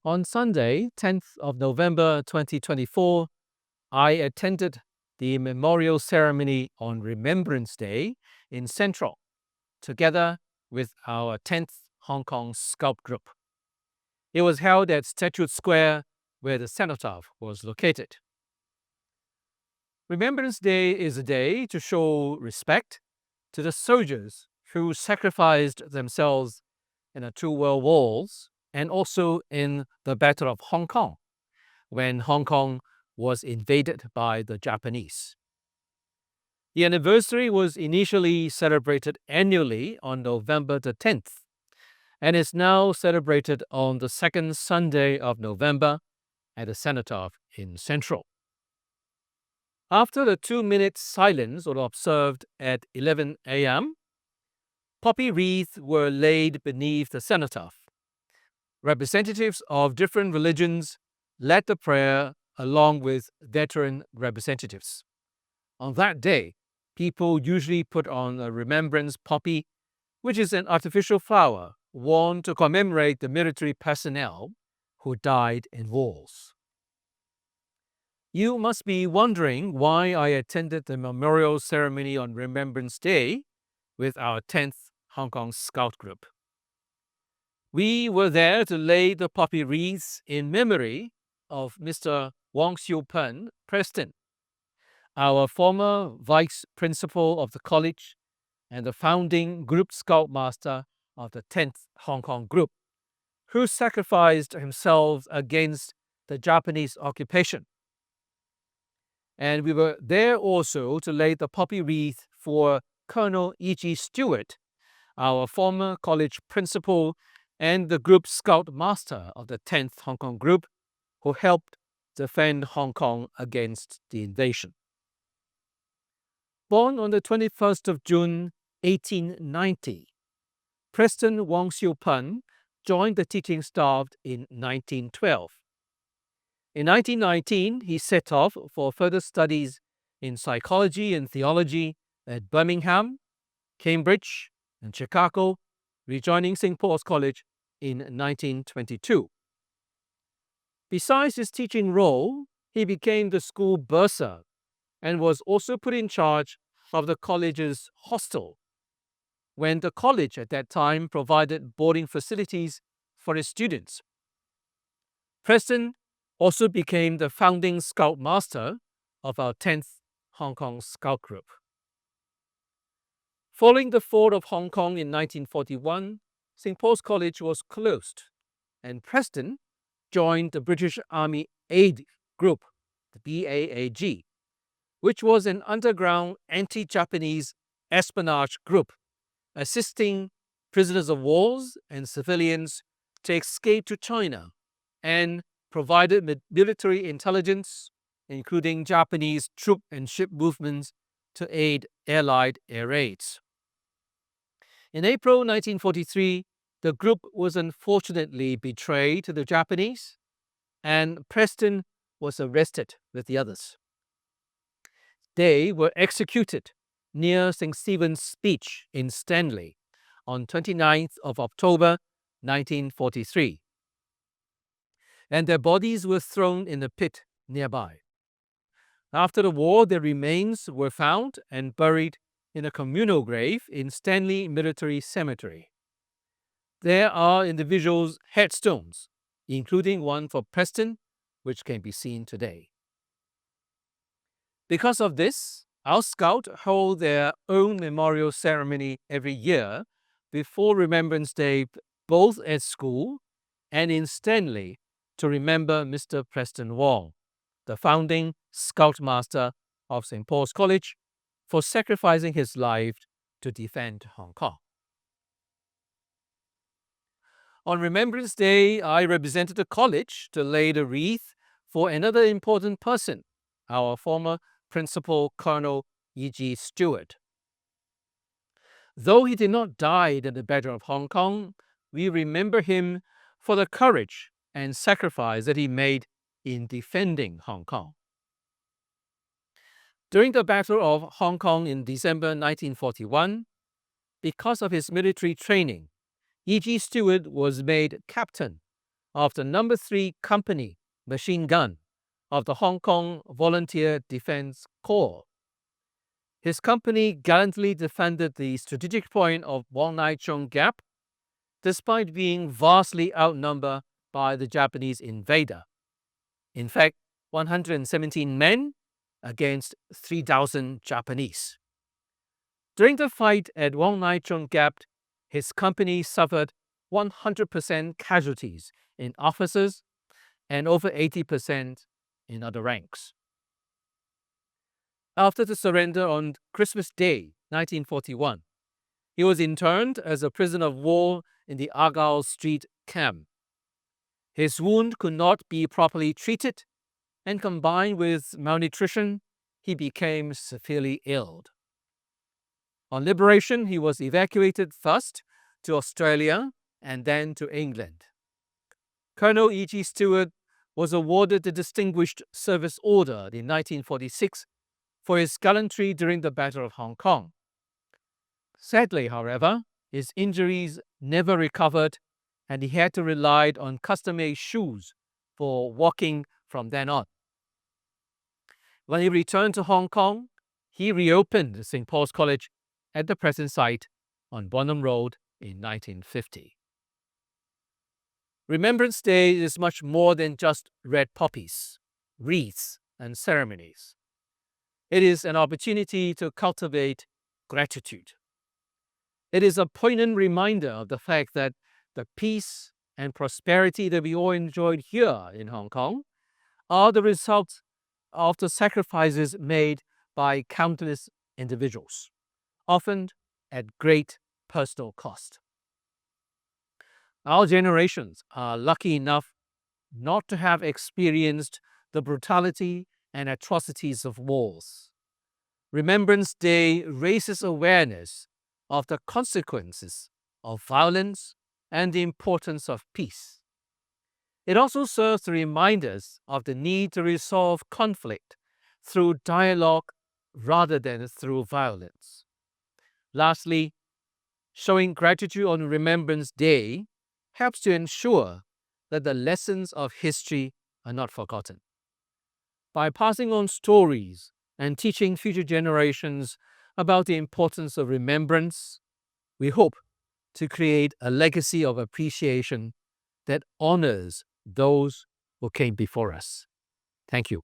On Sunday, 10th of November 2024, I attended the memorial ceremony on Remembrance Day in Central, together with our 10th Hong Kong Scout Group. It was held at Statue Square, where the cenotaph was located. Remembrance Day is a day to show respect to the soldiers who sacrificed themselves in the two world wars and also in the Battle of Hong Kong, when Hong Kong was invaded by the Japanese. The anniversary was initially celebrated annually on November the 10th and is now celebrated on the second Sunday of November at the cenotaph in Central. After the 2-minute silence was observed at 11 a.m., poppy wreaths were laid beneath the cenotaph. Representatives of different religions led the prayer along with veteran representatives. On that day, people usually put on a remembrance poppy, which is an artificial flower worn to commemorate the military personnel who died in wars. You must be wondering why I attended the memorial ceremony on Remembrance Day with our 10th Hong Kong Scout Group. We were there to lay the poppy wreaths in memory of Mr. Wong Siu Pen, Preston, our former vice principal of the college and the founding group scoutmaster of the 10th Hong Kong Group, who sacrificed himself against the Japanese occupation. And we were there also to lay the poppy wreath for Colonel E.G. Stewart, our former college principal and the group scoutmaster of the 10th Hong Kong Group, who helped defend Hong Kong against the invasion. Born on the 21st of June, 1890, Preston Wong Siu Pen joined the teaching staff in 1912. In 1919, he set off for further studies in psychology and theology at Birmingham, Cambridge, and Chicago, rejoining St. Paul's College in 1922. Besides his teaching role, he became the school bursar and was also put in charge of the college's hostel, when the college at that time provided boarding facilities for its students. Preston also became the founding scoutmaster of our 10th Hong Kong Scout Group. Following the fall of Hong Kong in 1941, St. Paul's College was closed, and Preston joined the British Army Aid Group, the BAAG, which was an underground anti-Japanese espionage group, assisting prisoners of war and civilians to escape to China, and provided military intelligence, including Japanese troop and ship movements, to aid Allied air raids. In April 1943, the group was unfortunately betrayed to the Japanese, and Preston was arrested with the others. They were executed near St. Stephen's Beach in Stanley on 29th of October 1943, and their bodies were thrown in a pit nearby. After the war, their remains were found and buried in a communal grave in Stanley Military Cemetery. There are individuals' headstones, including one for Preston, which can be seen today. Because of this, our Scouts hold their own memorial ceremony every year before Remembrance Day, both at school and in Stanley, to remember Mr. Preston Wong, the founding Scoutmaster of St. Paul's College, for sacrificing his life to defend Hong Kong. On Remembrance Day, I represented the college to lay the wreath for another important person, our former principal, Colonel E.G. Stewart. Though he did not die in the Battle of Hong Kong, we remember him for the courage and sacrifice that he made in defending Hong Kong. During the Battle of Hong Kong in December 1941, because of his military training, E.G. Stewart was made captain of the No. 3 Company machine gun of the Hong Kong Volunteer Defense Corps. His company gallantly defended the strategic point of Wong Nai Chung Gap, despite being vastly outnumbered by the Japanese invader. In fact, 117 men against 3,000 Japanese. During the fight at Wong Nai Chung Gap, his company suffered 100% casualties in officers and over 80% in other ranks. After the surrender on Christmas Day, 1941, he was interned as a prisoner of war in the Argyle Street camp. His wound could not be properly treated, and combined with malnutrition, he became severely ill. On liberation, he was evacuated first to Australia and then to England. Colonel E.G. Stewart was awarded the Distinguished Service Order in 1946 for his gallantry during the Battle of Hong Kong. Sadly, however, his injuries never recovered, and he had to rely on custom-made shoes for walking from then on. When he returned to Hong Kong, he reopened St. Paul's College at the present site on Bonham Road in 1950. Remembrance Day is much more than just red poppies, wreaths, and ceremonies. It is an opportunity to cultivate gratitude. It is a poignant reminder of the fact that the peace and prosperity that we all enjoyed here in Hong Kong are the result of the sacrifices made by countless individuals, often at great personal cost. Our generations are lucky enough not to have experienced the brutality and atrocities of wars. Remembrance Day raises awareness of the consequences of violence and the importance of peace. It also serves to remind us of the need to resolve conflict through dialogue rather than through violence. Lastly, showing gratitude on Remembrance Day helps to ensure that the lessons of history are not forgotten. By passing on stories and teaching future generations about the importance of remembrance, we hope to create a legacy of appreciation that honors those who came before us. Thank you.